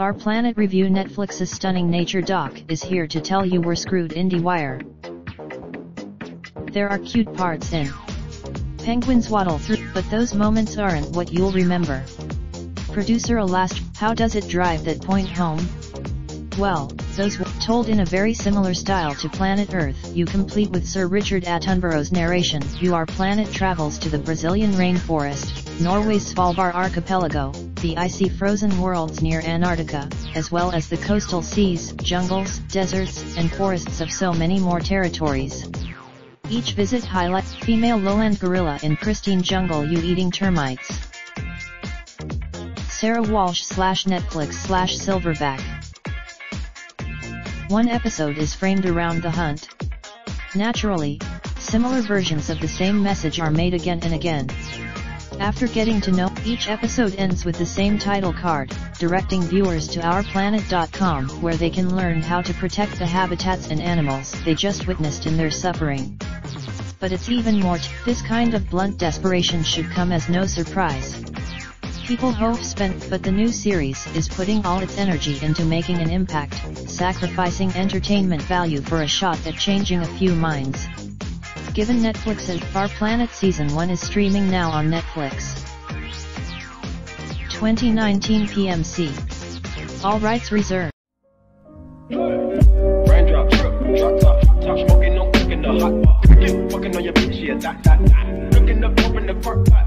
Our Planet Review Netflix's stunning nature doc is here to tell you we're screwed. IndieWire. There are cute parts in penguins waddle through, but those moments aren't what you'll remember. Producer Alast, how does it drive that point home? Well, those were told in a very similar style to Planet Earth, you complete with Sir Richard Attenborough's narration. Our planet travels to the Brazilian rainforest, Norway's Svalbard archipelago, the icy frozen worlds near Antarctica, as well as the coastal seas, jungles, deserts, and forests of so many more territories. Each visit highlights female lowland gorilla in pristine jungle eating termites. Sarah Walsh /Netflix/Silverback. One episode is framed around the hunt. Naturally, similar versions of the same message are made again and again. After getting to know, each episode ends with the same title card, directing viewers to ourplanet.com, where they can learn how to protect the habitats and animals they just witnessed in their suffering. But it's even more. This kind of blunt desperation should come as no surprise. People hope spent, but the new series is putting all its energy into making an impact, sacrificing entertainment value for a shot at changing a few minds. Given Netflix's Our Planet Season 1 is streaming now on Netflix. 2019 PMC. All rights reserved. Raindrop, drop top, smoking, no cooking the hot pot. Fucking on your bitch, yeah, that. Looking up, open the park pot.